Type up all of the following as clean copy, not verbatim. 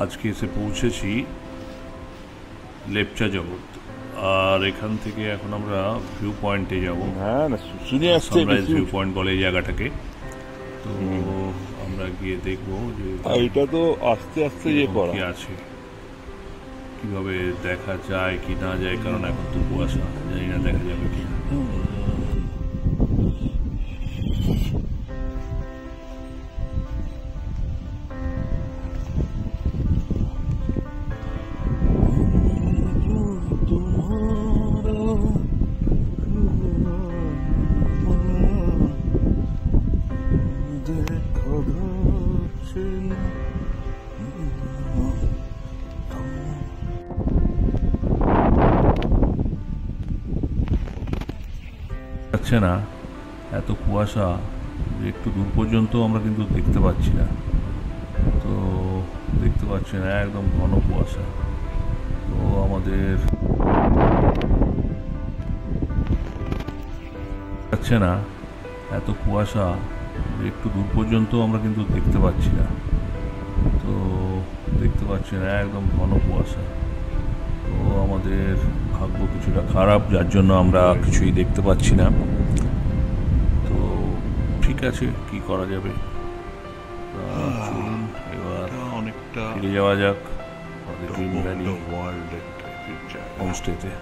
আজকে এসে পৌঁছেছি লেপচা জগৎ। আর এখান থেকে এখন আমরা ভিউ পয়েন্টে যাব। সানরাইজ ভিউ পয়েন্ট বলে এই জায়গাটাকে। তো আমরা গিয়ে দেখবো যে এটা তো আস্তে আস্তে কি আছে, কিভাবে দেখা যায় কি না যায়, কারণ এখন তো কুয়াশা, জানি না দেখা যাবে কি না। যাচ্ছে না, এত কুয়াশা যে একটু দূর পর্যন্ত আমরা কিন্তু দেখতে পাচ্ছি না। তো দেখতে পাচ্ছি না, একদম ঘন কুয়াশা। তো আমাদের যাচ্ছে না, এত কুয়াশা যে একটু দূর পর্যন্ত আমরা কিন্তু দেখতে পাচ্ছি না। তো দেখতে পাচ্ছি না, একদম ঘন কুয়াশা। তো আমাদের ভাগ্য কিছুটা খারাপ, যার জন্য আমরা কিছুই দেখতে পাচ্ছি না। তো ঠিক আছে, কি করা যাবে, এবার অনেকটা ফিরে যাওয়া যাক আমাদের ড্রিম ভ্যালি হোমস্টেতে।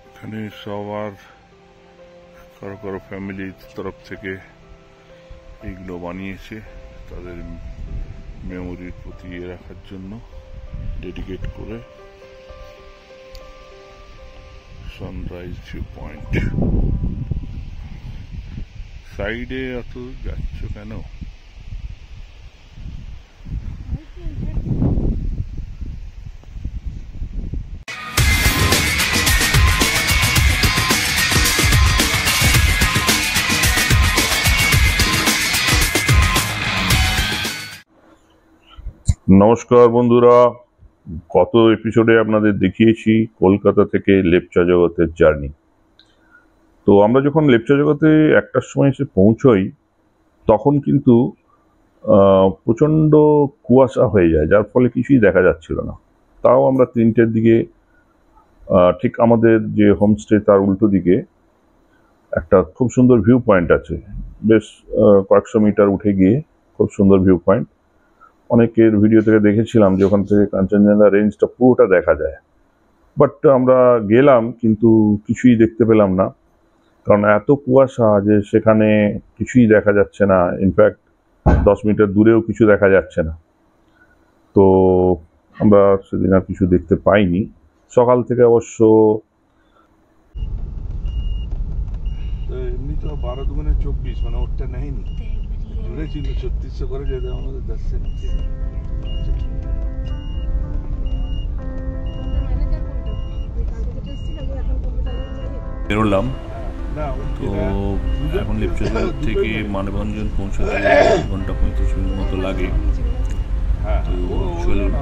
এখানে সবার কারো কারো ফ্যামিলির তরফ থেকে এইগুলো বানিয়েছে তাদের মেমোরির প্রতি রাখার জন্য, ডেডিকেট করে। সানরাইজ ভিউ পয়েন্ট সাইডে অত যাচ্ছ কেন? নমস্কার বন্ধুরা, গত এপিসোডে আপনাদের দেখিয়েছি কলকাতা থেকে লেপচা জগতের জার্নি। তো আমরা যখন লেপচা জগতে 1টার সময় এসে পৌঁছই, তখন কিন্তু প্রচণ্ড কুয়াশা হয়ে যায়, যার ফলে কিছুই দেখা যাচ্ছিল না। তাও আমরা 3টের দিকে ঠিক আমাদের যে হোমস্টে তার উল্টো দিকে একটা খুব সুন্দর ভিউ পয়েন্ট আছে, বেশ কয়েকশো মিটার উঠে গিয়ে খুব সুন্দর ভিউ পয়েন্ট। অনেকের ভিডিও থেকে দেখেছিলাম যে ওখান থেকে কাঞ্চনজঙ্ঘা রেঞ্জটা পুরোটা দেখা যায়। বাট আমরা গেলাম কিন্তু কিছুই দেখতে পেলাম না, কারণ এত কুয়াশা যে সেখানে কিছুই দেখা যাচ্ছে না। ইনফ্যাক্ট 10 মিটার দূরেও কিছু দেখা যাচ্ছে না। তো আমরা সেদিন আর কিছু দেখতে পাইনি। সকাল থেকে অবশ্য এমনি তো 12 দুগুণে 24, মানে ওরটা নেয়নি, জুড়ে ছিল 3600 করে যেতে আমাদের 10 নিচে। বেরোলাম। তো এখন লেপচা জগৎ থেকে মানবঞ্জন পৌঁছাতে 1 ঘন্টা 35 মিনিট মতো লাগে। তো চলুন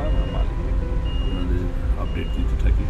আপনাদের আপডেট দিতে থাকি।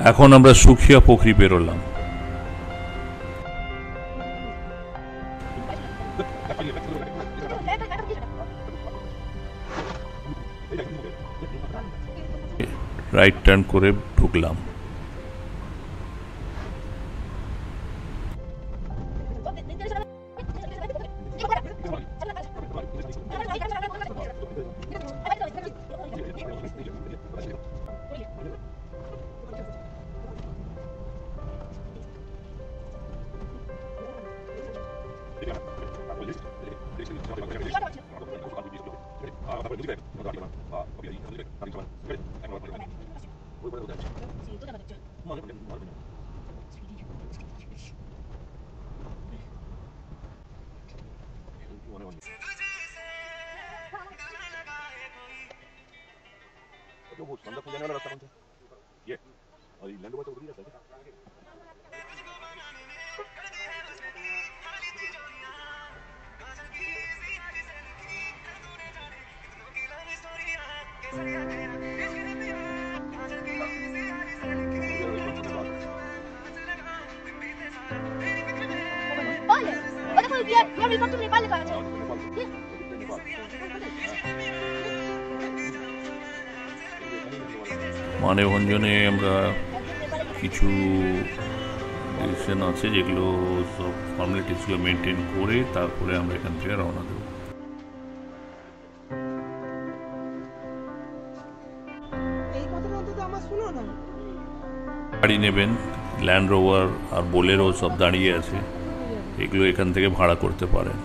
এখন আমরা সুখিয়া পুকুরি পেরোলাম। রাইট টার্ন করে ঢুকলাম। মানভঞ্জনে আমরা কিছু ডিসিশন আছে যেগুলো সব ফর্মালিটিসগুলো মেনটেন করে তারপরে আমরা এখান থেকে রওনা দেব। গাড়ি নেবেন, ল্যান্ড রোভার আর বোলেরো সব দাঁড়িয়ে আছে, এগুলো এখান থেকে ভাড়া করতে পারেন।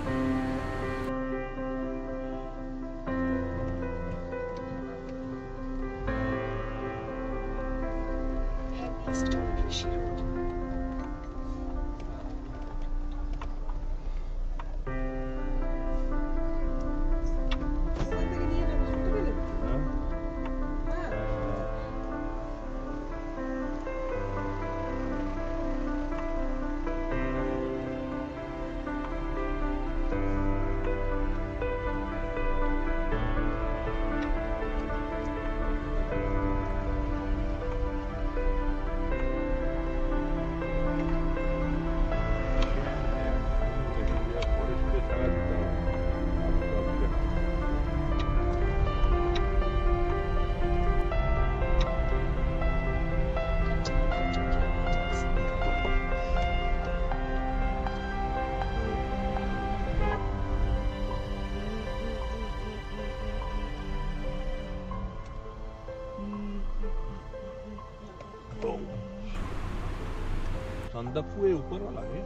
संदकफू है ऊपर वाला है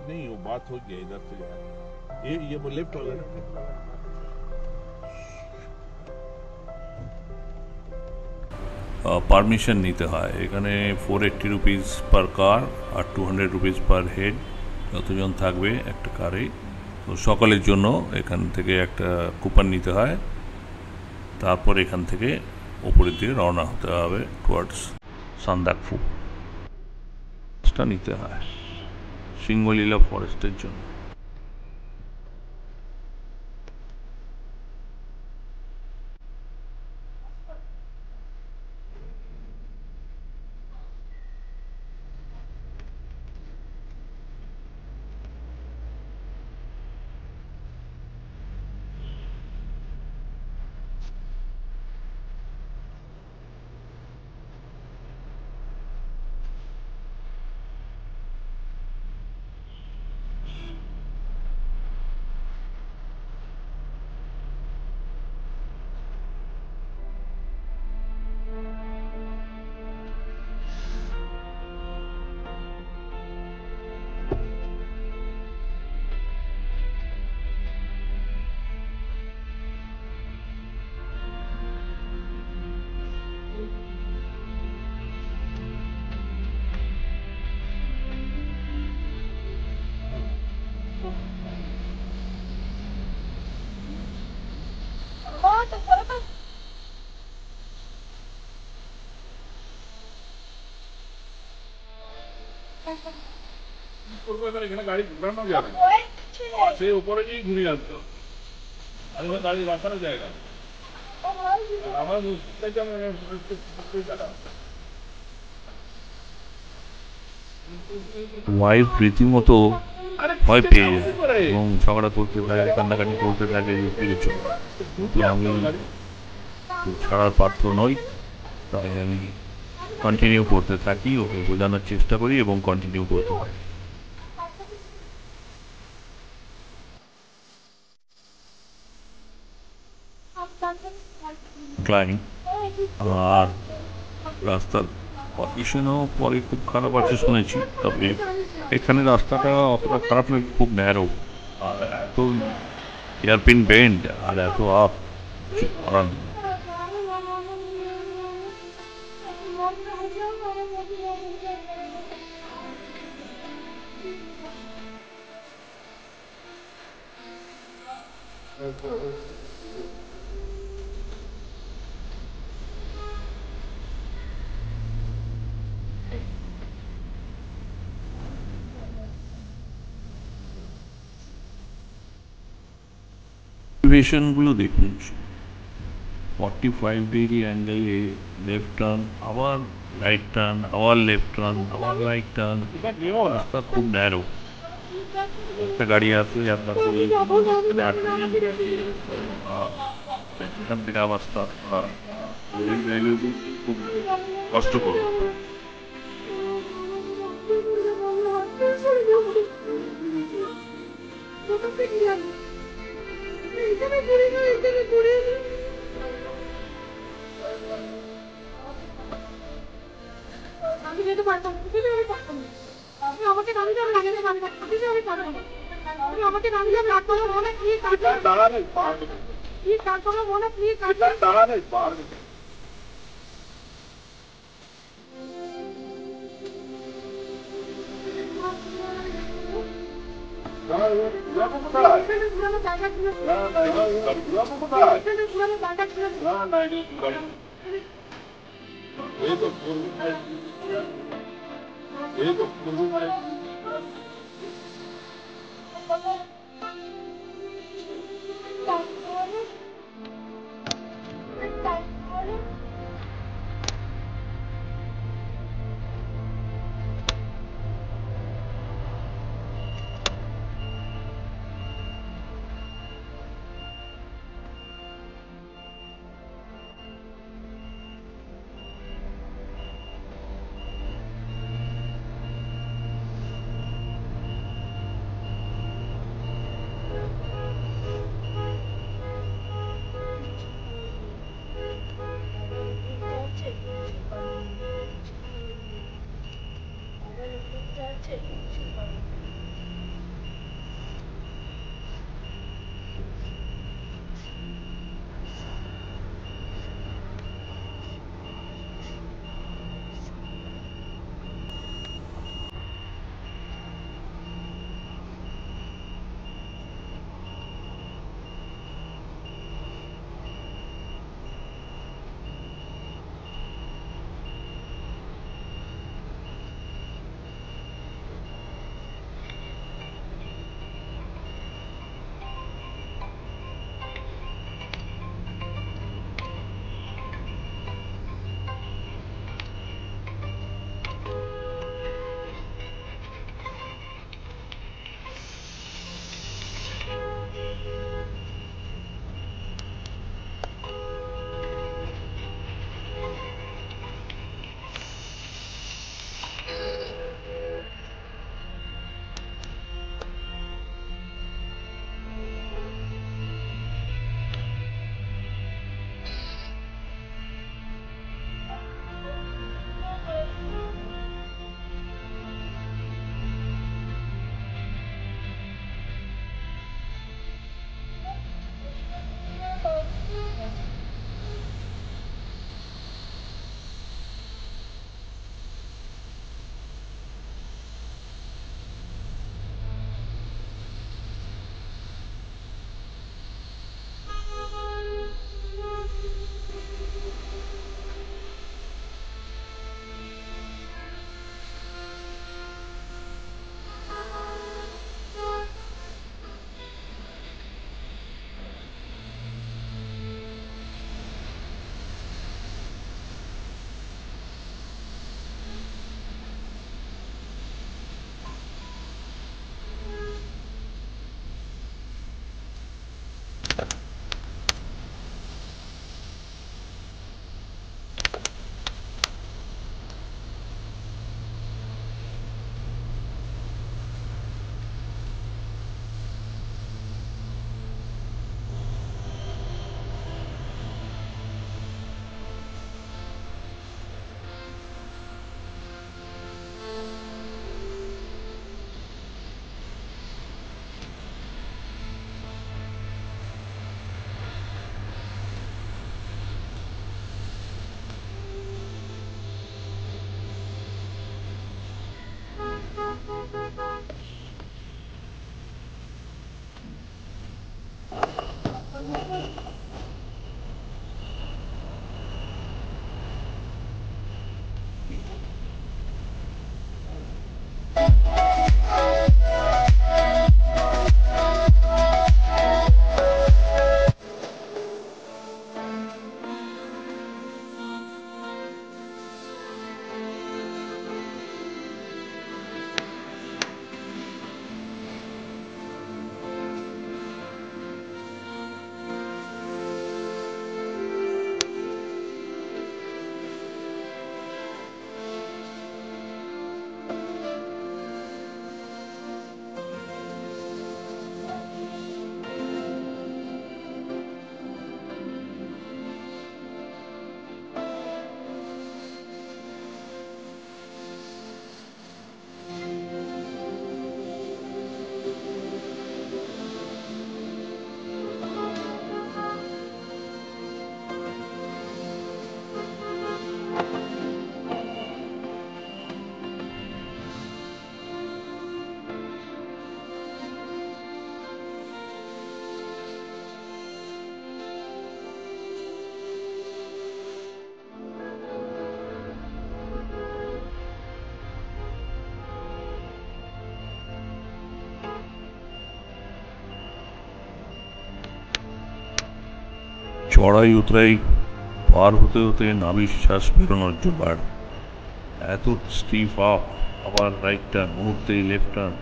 नहीं, वो बात हो गया इधर से ये वो लेफ्ट वाला है। পারমিশন নিতে হয় এখানে। 480 রুপিস পার কার আর 200 রুপিস পার হেড, যতজন থাকবে একটা কারে। তো সকালের জন্য এখান থেকে একটা কুপন নিতে হয়, তারপর এখান থেকে ওপরের দিকে রওনা হতে হবে টুয়ার্ডস সান্দাকফু। নিতে হয় সিংহলীলা ফরেস্টের জন্য। গাড়ি ঘুরানো যাবে, সে উপরে গিয়ে ঘুরিয়ে আসতো, গাড়ি রাখার জায়গা। ওয়াইফ রীতিমতো ভয় পেয়ে যায় এবং ঝগড়া করতে থাকে, কান্নাকাটি করতে থাকে কিছু। তো আমি ছাড়ার পাত্র নই, তাই আমি কন্টিনিউ করতে থাকি, ওকে বোঝানোর চেষ্টা করি এবং কন্টিনিউ করতে থাকি। ক্লাইন্ট আর রাস্তার কন্ডিশনও পরে খুব খারাপ আছে শুনেছি, তবে এখানে রাস্তাটা অতটা খারাপ নয়, খুব ন্যারো আর এত এয়ারপিন বেন্ড আর এত আপ করার নেই। সিচুয়েশনগুলো দেখুন, 45 ডিগ্রি অ্যাঙ্গেলে লেফট টার্ন, আবার রাইট টার্ন, আবার লেফট টার্ন, আবার রাইট টার্ন, রাস্তা খুব ন্যারো। একটা গাড়ি আসলে আপনার এখান থেকে আবার স্টার্ট করা খুব কষ্টকর। আমি যেতে পারতাম না, কিন্তু আমি পারতাম না। আপনি আমাকে নামিয়ে দেন, নামিয়ে দেন, আমি পারতাম, কিন্তু আমি পারতাম না। আপনি আমাকে নামিয়ে দেন, রাগ করবো মনে, প্লিজ দাঁড়াবেন, প্লিজ রাগ করবো মনে, প্লিজ দাঁড়াবেন। ঘুরানো জায়গা ছিল, ঘুরানো জায়গা ছিল। চড়াই উতরাই পার হতে হতে নাভিশ্বাস বেরোনোর জোগাড়। এত স্টিফ আপ, আবার রাইট টার্ন, মুহূর্তেই লেফট টার্ন,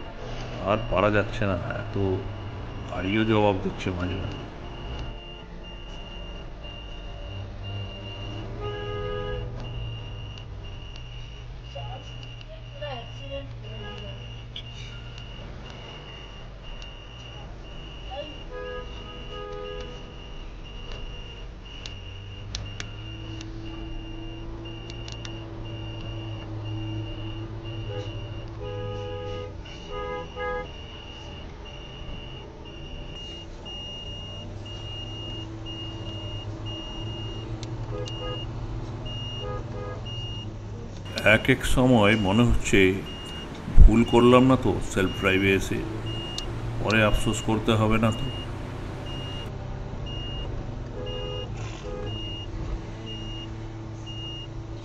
আর পারা যাচ্ছে না। এত গাড়িও জবাব দিচ্ছে মাঝে মাঝে। এক এক সময় মনে হচ্ছে ভুল করলাম না তো সেলফ ড্রাইভে এসে, পরে আফসোস করতে হবে না তো।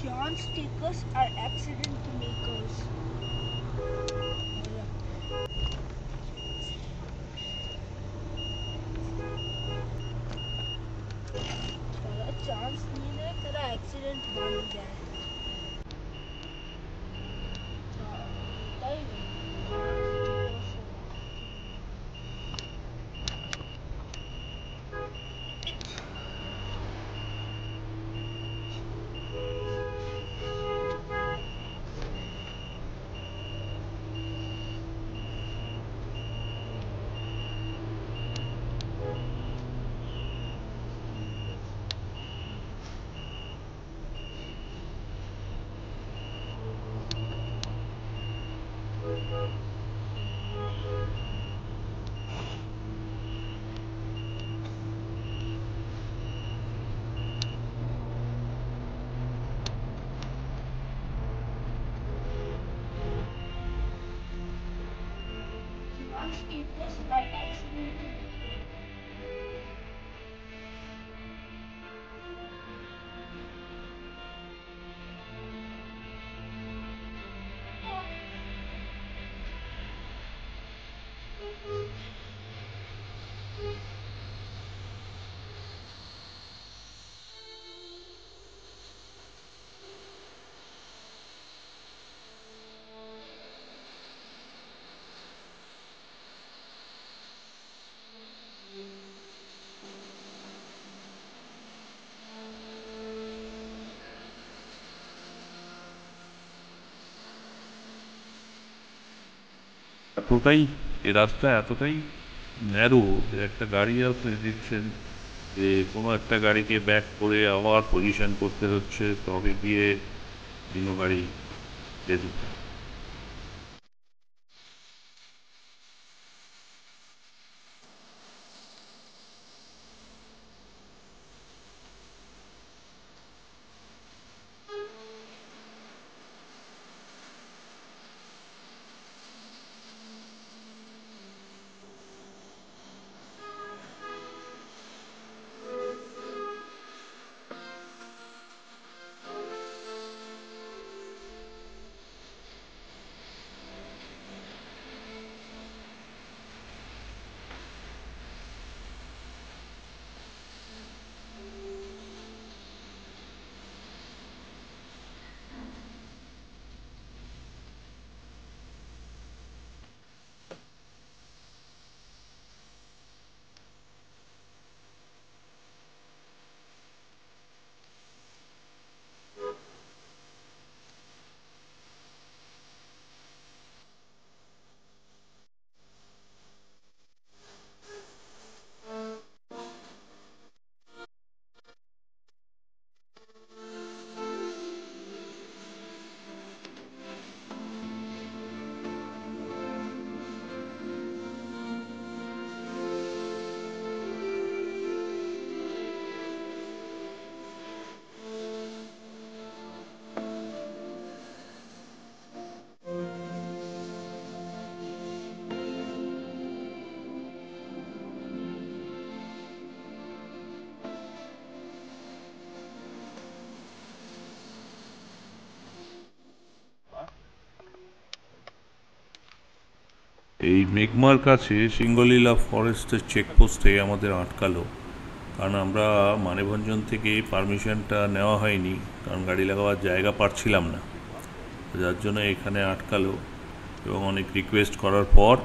John stickers are accident makers. তারা চান্স নিলে তারা অ্যাক্সিডেন্ট বানিয়ে দেয়। তাই John stickers are accident. এতটাই, এ রাস্তা এতটাই ন্যারো যে একটা গাড়ি আসলে দেখছেন যে কোনো একটা গাড়িকে ব্যাক করে আবার পজিশন করতে হচ্ছে, তবে গিয়ে অন্য গাড়ি যেতে। এই মেঘমার কাছে সিঙ্গলীলা ফরেস্টের চেকপোস্টে আমাদের আটকালো, কারণ আমরা মানেভঞ্জন থেকে পারমিশনটা নেওয়া হয়নি, কারণ গাড়ি লাগাবার জায়গা পাচ্ছিলাম না, যার জন্য এখানে আটকালো। এবং অনেক রিকোয়েস্ট করার পর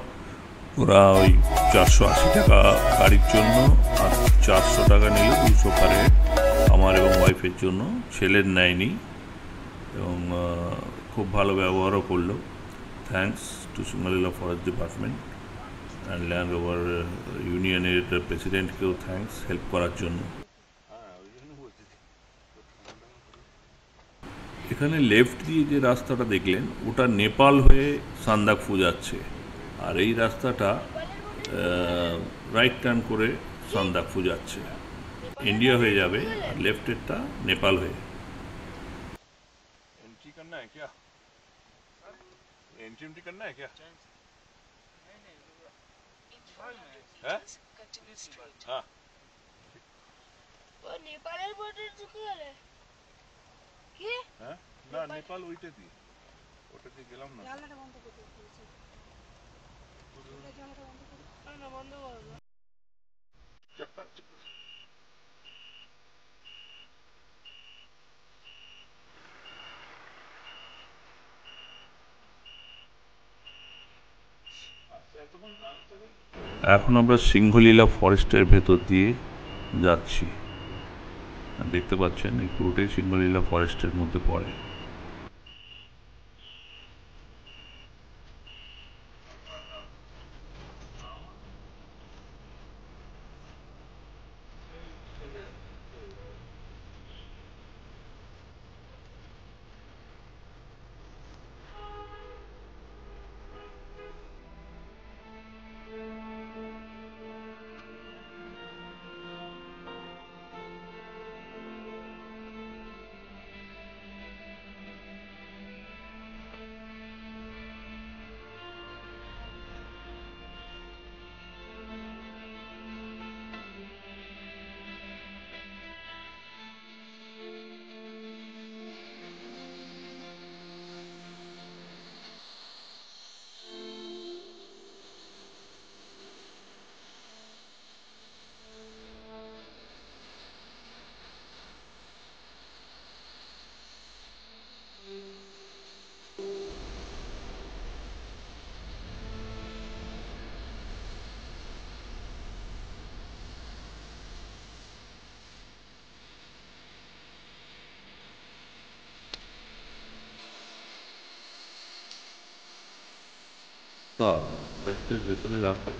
ওরা ওই 480 টাকা গাড়ির জন্য আর 400 টাকা নিল, 200 পারে আমার এবং ওয়াইফের জন্য, ছেলের নেয়নি। এবং খুব ভালো ব্যবহারও করলো। Thanks to Singalila forest department and land over ইউনিয়নের প্রেসিডেন্টকেও থ্যাঙ্কস হেল্প করার জন্য। এখানে লেফট দিয়ে যে রাস্তাটা দেখলেন ওটা নেপাল হয়ে সান্দাকফু যাচ্ছে, আর এই রাস্তাটা রাইট টার্ন করে সান্দাকফু যাচ্ছে, ইন্ডিয়া হয়ে যাবে, আর লেফটেরটা নেপাল হয়ে। एंट्री करना है क्या? एंट्री करना है क्या? है? हाँ वो नेपालेर बॉर्डर ঢুকে গেলে কি হ্যাঁ না নেপাল ওইটা দিয়ে গেলাম না। জানলাটা বন্ধ করে দিয়েছি, জানলাটা বন্ধ করে না বন্ধ করো না। এখন আমরা সিংহলীলা ফরেস্টের ভেতর দিয়ে যাচ্ছি, দেখতে পাচ্ছেন এই পুরোটাই সিংহলীলা ফরেস্টের মধ্যে পড়ে। ফরেস্টের ভেতরে রাস্তা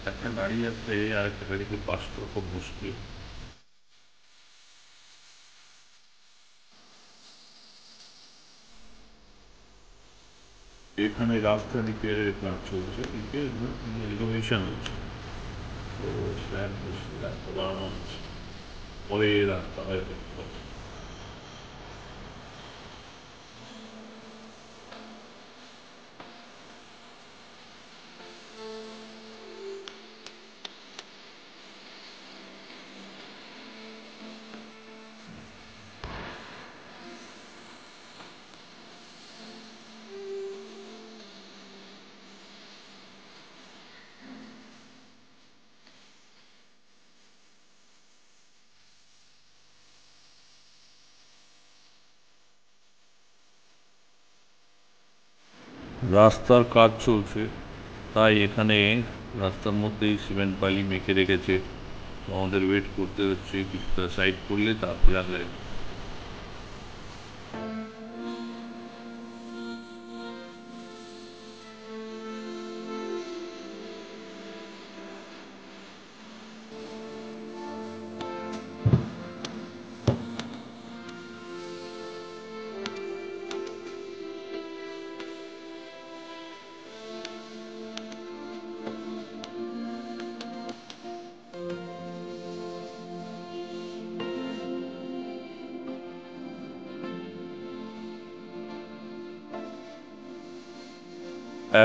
একটা গাড়ি আসবে আর একটা গাড়িকে পাস করা খুব মুশকিল। এখানে রাস্তা রিপেয়ারের কাজ চলছে, রিনোভেশন হচ্ছে, তো স্ল্যাব রাস্তা বানানো হচ্ছে, পরে রাস্তা হয়তো। রাস্তার কাজ চলছে, তাই এখানে রাস্তার মধ্যেই সিমেন্ট বালি মেখে রেখেছে, তো আমাদের ওয়েট করতে হচ্ছে, কিছুটা সাইড করলে তারপরে আসবে।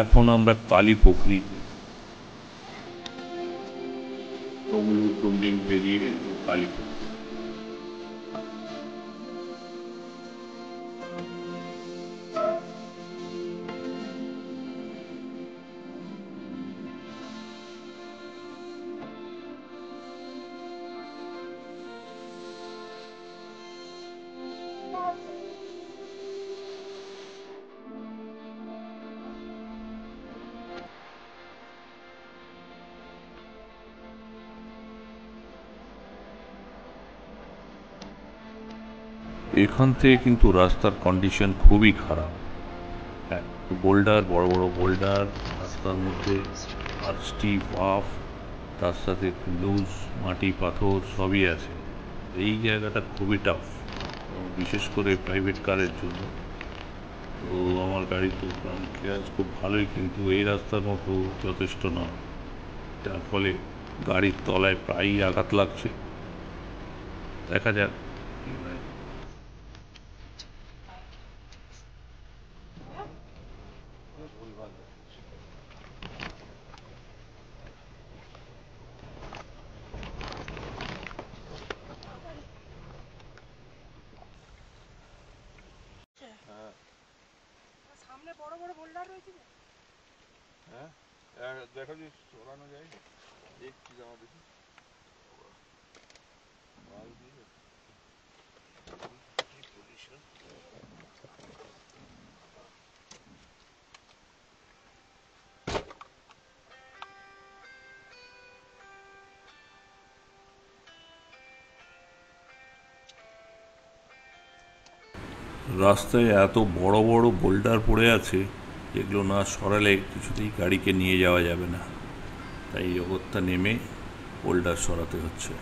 এখন আমরা কালী পুকুরি পেরিয়ে কালী পুকুরি। এখান থেকে কিন্তু রাস্তার কন্ডিশন খুবই খারাপ। হ্যাঁ, বোল্ডার, বড় বড় বোল্ডার রাস্তার মধ্যে, আর স্টিপ আপ, তার সাথে লুজ মাটি পাথর সবই আছে। এই জায়গাটা খুবই টাফ, বিশেষ করে প্রাইভেট কারের জন্য। তো আমার গাড়ি তো ফ্রন্ট ক্লিয়ারেন্স খুব ভালোই, কিন্তু এই রাস্তার মতো যথেষ্ট নয়, যার ফলে গাড়ির তলায় প্রায়ই আঘাত লাগছে। দেখা যাক কি হয়। সামনে বড় বড় বোল্ডার রয়েছে যে। হ্যাঁ, দেখো যে সরানো যায়, দেখছি জামা দেখি মাল দিয়ে কি পজিশন। রাস্তায় এত বড় বড় বোল্ডার পড়ে আছে, যেগুলো না সরালে কিছুতেই গাড়িকে নিয়ে যাওয়া যাবে না, তাই অগত্যা নেমে বোল্ডার সরাতে হচ্ছে।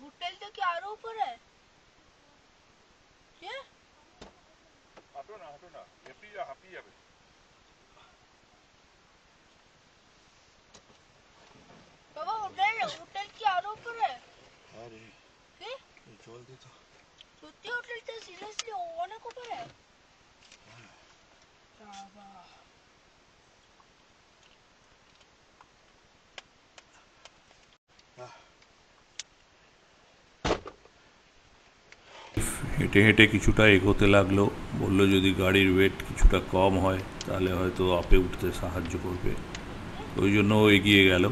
होटल तो क्या आरो ऊपर है क्या? হাঁটো না হাঁপিয়ে যাবে। बाबा होटल की आरो ऊपर है আরে কি? জল দে তো। সত্যি হোটেলটা সিরিয়াসলি অনেক উপরে? বাবা হেঁটে হেঁটে কিছুটা এগোতে লাগলো, বলল যদি গাড়ির ওয়েট কিছুটা কম হয় তাহলে হয়তো আপে উঠতে সাহায্য করবে, ওই জন্য ও এগিয়ে গেল।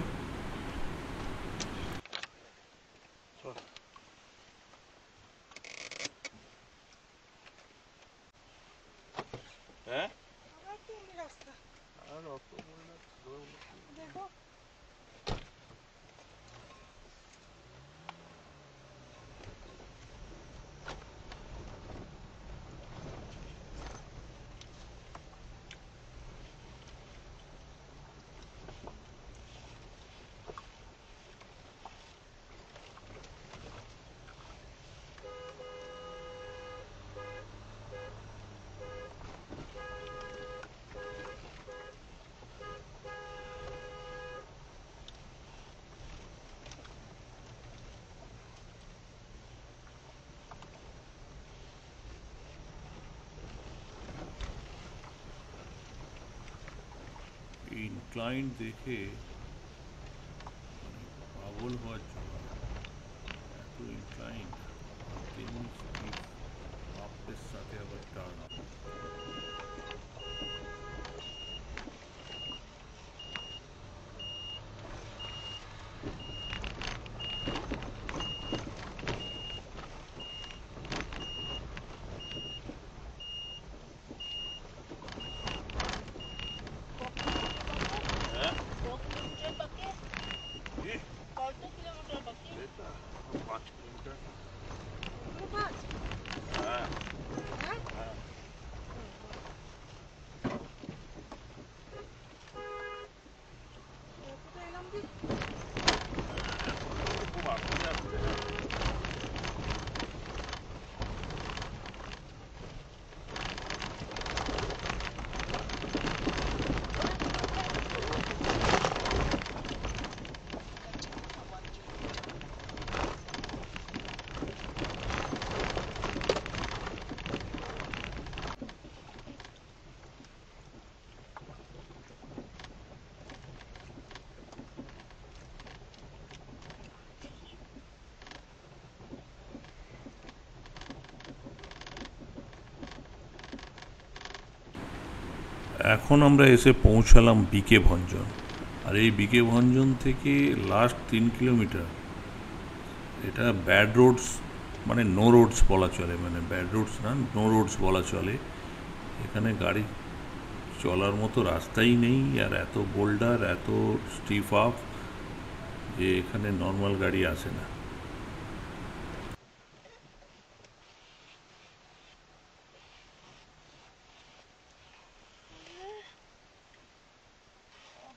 হ্যাঁ, আবার তো অন্য রাস্তা। আর অত বললে দেখো ইনক্লাইন দেখে মানে পাগল হওয়ার জন্য, এত ইনক্লাইন, তেমনি স্টিপ আপের সাথে আবার টার্ন। কিলোমিটার বাকি? কত কিলোমিটার বাকি? 5 কিলোমিটার। এখনো 5? হ্যাঁ হ্যাঁ হ্যাঁ, এখন আমরা এসে পৌঁছালাম বিকে ভঞ্জন। আর এই বিকে ভঞ্জন থেকে লাস্ট 3 কিলোমিটার এটা ব্যাড রোডস, মানে নো রোডস বলা চলে, মানে ব্যাড রোডস না, নো রোডস বলা চলে। এখানে গাড়ি চলার মতো রাস্তাই নেই, আর এত বোল্ডার, এত স্টিফ আপ যে এখানে নর্মাল গাড়ি আসে না।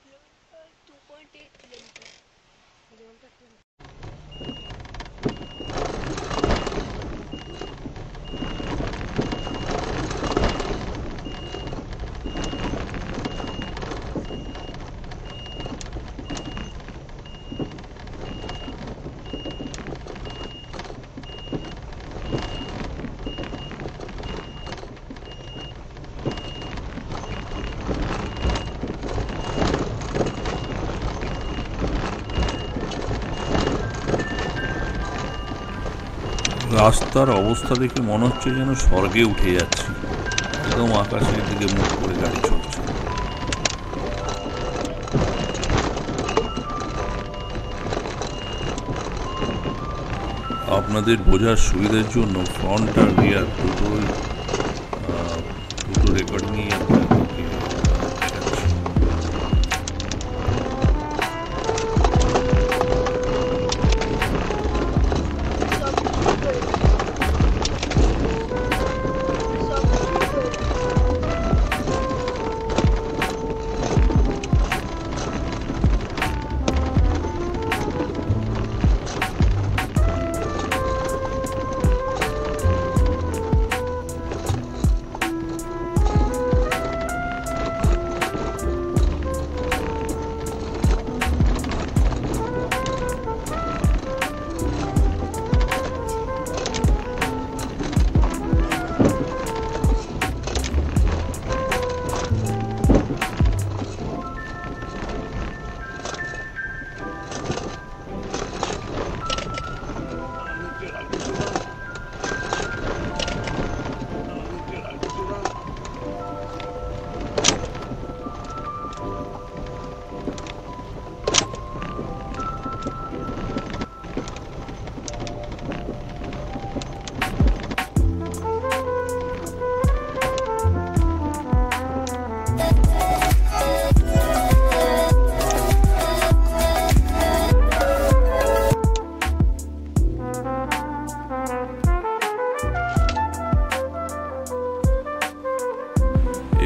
Kilometre 2.8 kilometre. রাস্তার অবস্থা দেখে মনে হচ্ছে যেন স্বর্গে উঠে যাচ্ছি, একদম আকাশের দিকে মুখ করে গাড়ি চলছে। আপনাদের বোঝার সুবিধার জন্য ফ্রন্ট আর রিয়ার দুটো রেকর্ডিংই আপনাদেরকে দেখাচ্ছি।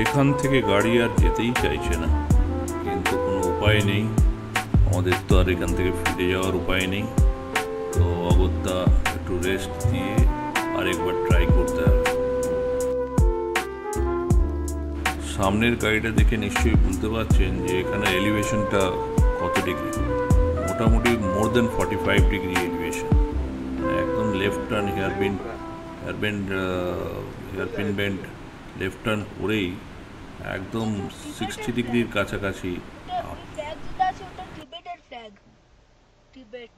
এখান থেকে গাড়ি আর যেতেই চাইছে না, কিন্তু কোনো উপায় নেই, আমাদের তো আর এখান থেকে ফিরে যাওয়ার উপায় নেই। তো অগত্যা একটু রেস্ট দিয়ে আরেকবার ট্রাই করতে হবে। সামনের গাড়িটা দেখে নিশ্চয়ই বুঝতে পারছেন যে এখানে এলিভেশনটা কত ডিগ্রি, মোটামুটি মোর দেন 45 ডিগ্রি এলিভেশন। একদম left turn hairpin bend left turn করেই একদম 60 ডিগ্রির কাছাকাছি। ফ্ল্যাগ যেটা আছে ওটা টিবেটের ফ্ল্যাগ, টিবেট।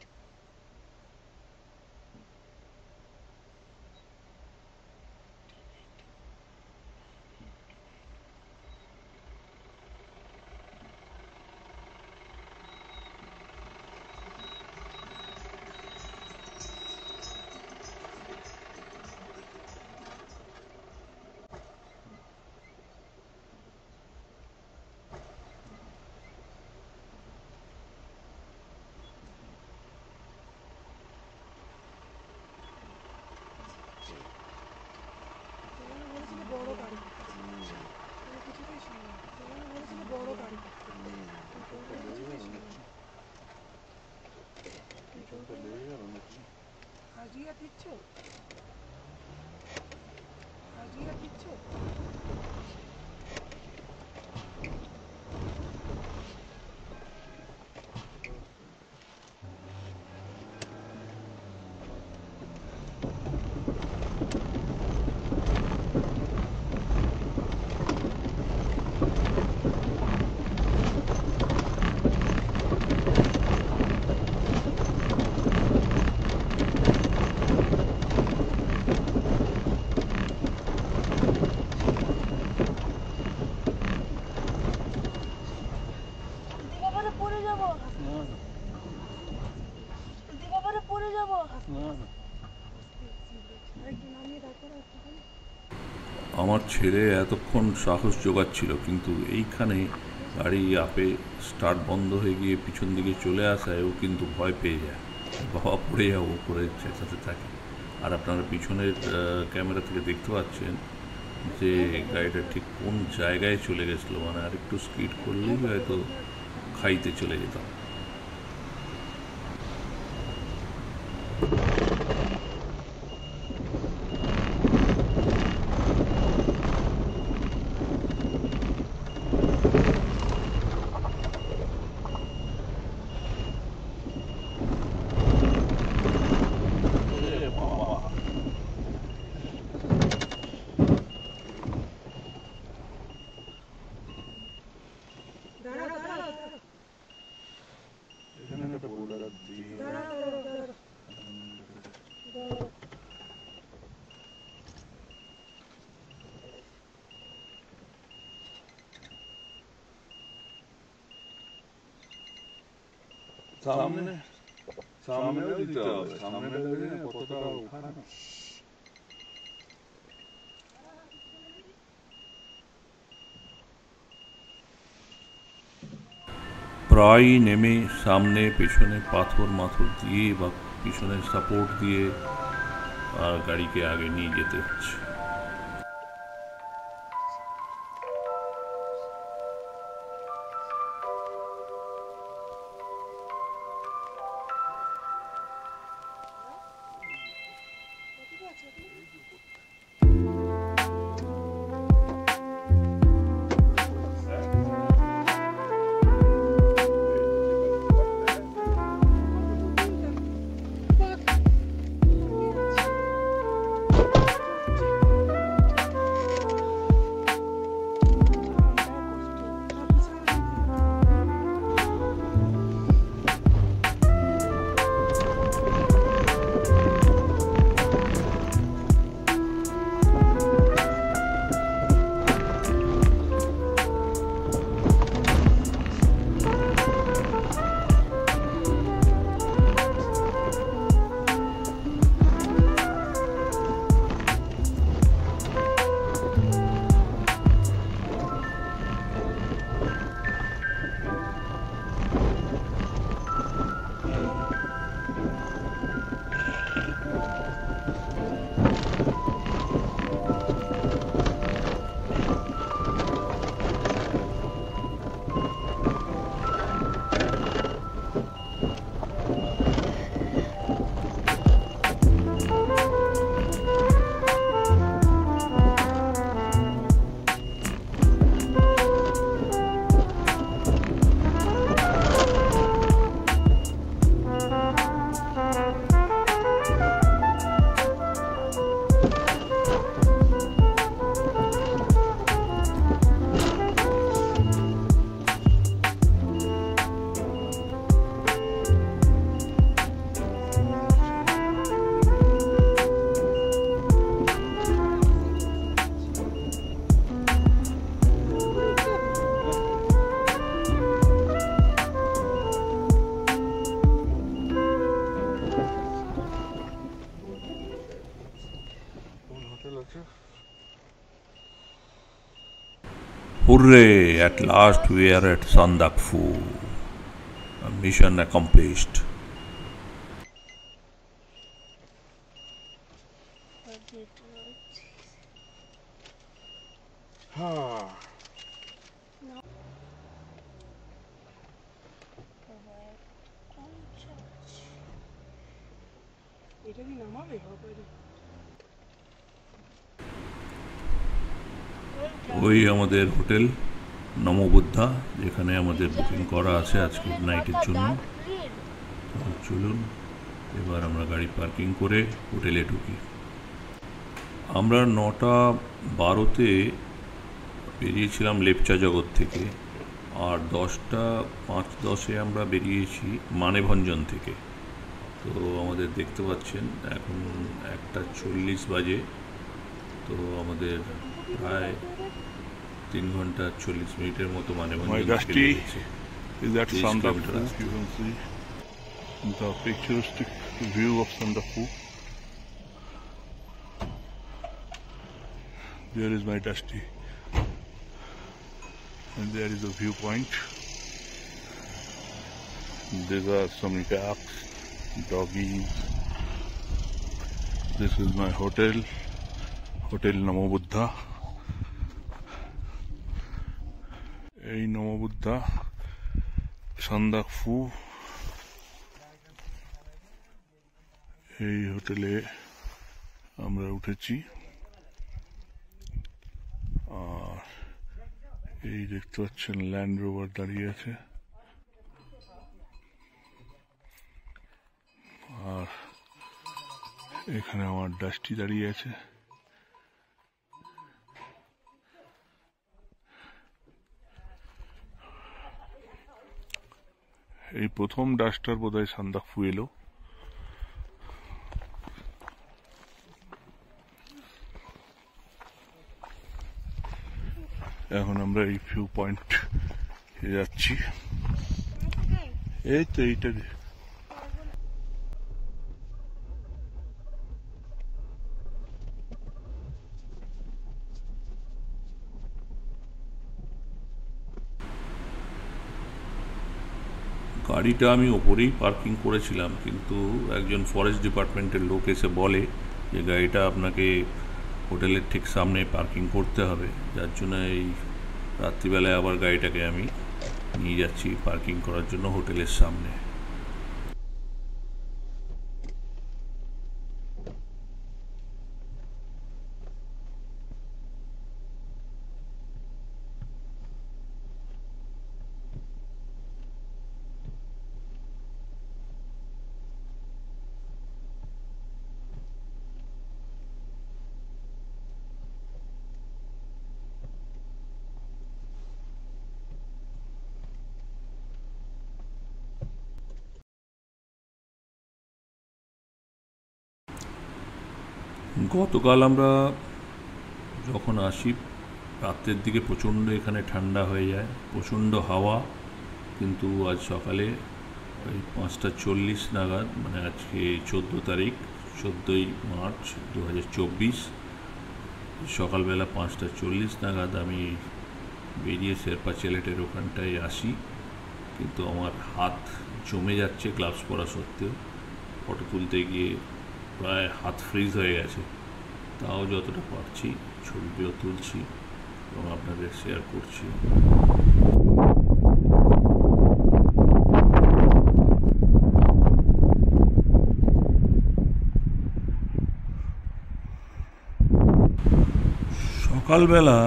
আমার ছেলে এতক্ষণ সাহস জোগাচ্ছিল, কিন্তু এইখানে গাড়ি আপে স্টার্ট বন্ধ হয়ে গিয়ে পিছন দিকে চলে আসায় ও কিন্তু ভয় পেয়ে যায়, বাবা পড়ে যাবো করে চেঁচাতে থাকে। আর আপনারা পিছনের ক্যামেরা থেকে দেখতে পাচ্ছেন যে গাড়িটা ঠিক কোন জায়গায় চলে গেছিলো, মানে আর একটু স্কিড করলেই হয়তো খাইতে চলে যেতাম। সামনেও দিতে হবে, সামনেটা দেখে কতটা ওখানে। প্রায় নেমে সামনে পেছনে পাথর মাথর দিয়ে বা পিছনের সাপোর্ট দিয়ে আর গাড়িকে আগে নিয়ে যেতে হচ্ছে। Hooray! At last we are at Sandakphu. Mission accomplished. ওই আমাদের হোটেল নমবুদ্ধা, যেখানে আমাদের বুকিং করা আছে আজকে নাইটের জন্য। চলুন এবার আমরা গাড়ি পার্কিং করে হোটেলে ঢুকি। আমরা 9:12 বেরিয়েছিলাম লেপচা জগৎ থেকে, আর 5:10 আমরা বেরিয়েছি মানেভঞ্জন থেকে। তো আমাদের দেখতে পাচ্ছেন এখন 1:40 বাজে। তো আমাদের প্রায় 3 ঘন্টা 40 মিনিটের মতো মানেভঞ্জন থেকে বেরিয়েছে। Is that Sandakphu? You can see the picturesque view of Sandakphu. There is my Dusty. And there is a viewpoint. These are some cats, doggies. This is my hotel, Hotel Namo Buddha. এই নমো বুদ্ধা সান্দাকফু। এই হোটেলে আমরা উঠেছি। আর এই দেখতে পাচ্ছেন land rover দাঁড়িয়ে আছে। আর এখানে আমার ডাস্টি দাঁড়িয়ে আছে। এই প্রথম ডাস্টার বোধহয় সান্দাকফু এলো। এখন আমরা এই ভিউ পয়েন্ট যাচ্ছি। এই তো এইটা গাড়িটা আমি ওপরেই পার্কিং করেছিলাম, কিন্তু একজন ফরেস্ট ডিপার্টমেন্টের লোক এসে বলে যে গাড়িটা আপনাকে হোটেলের ঠিক সামনে পার্কিং করতে হবে, যার জন্য এই রাত্রিবেলায় আবার গাড়িটাকে আমি নিয়ে যাচ্ছি পার্কিং করার জন্য হোটেলের সামনে। গতকাল আমরা যখন আসি রাতের দিকে প্রচণ্ড এখানে ঠান্ডা হয়ে যায়, প্রচণ্ড হাওয়া, কিন্তু আজ সকালে ওই 5:40 নাগাদ, মানে আজকে 14 তারিখ 14ই মার্চ 2024, সকালবেলা 5:40 নাগাদ আমি বেরিয়ে শেরপা ছেলেটের ওখানটায় আসি, কিন্তু আমার হাত জমে যাচ্ছে গ্লাভস পরা সত্ত্বেও। ফটো তুলতে গিয়ে প্রায় হাত ফ্রিজ হয়ে গেছে, তাও যতটা পারছি ছবিও তুলছি এবং আপনাদের শেয়ার করছি। সকালবেলা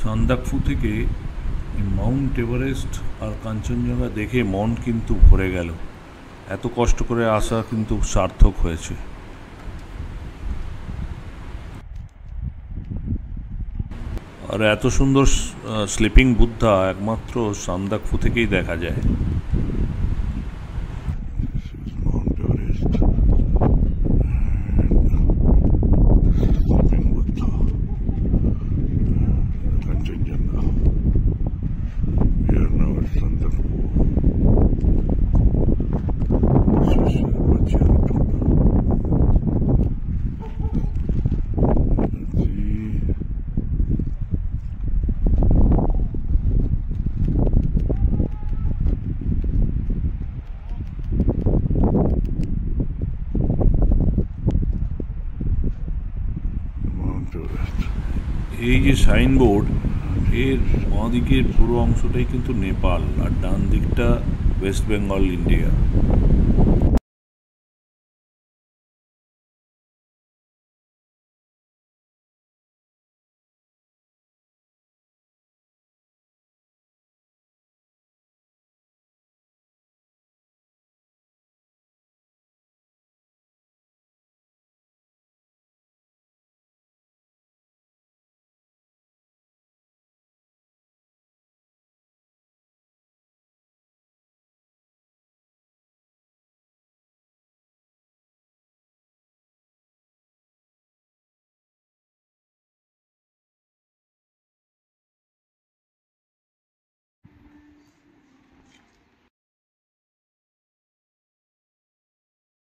সান্দাকফু থেকে মাউন্ট এভারেস্ট আর কাঞ্চনজঙ্ঘা দেখে মন কিন্তু ভরে গেল। এত কষ্ট করে আসা কিন্তু সার্থক হয়েছে। আর এত সুন্দর স্লিপিং বুদ্ধা একমাত্র সান্দাকফু থেকেই দেখা যায়। এই যে সাইনবোর্ড, এর বাঁ দিকের পুরো অংশটাই কিন্তু নেপাল আর ডান দিকটা ওয়েস্ট বেঙ্গল, ইন্ডিয়া।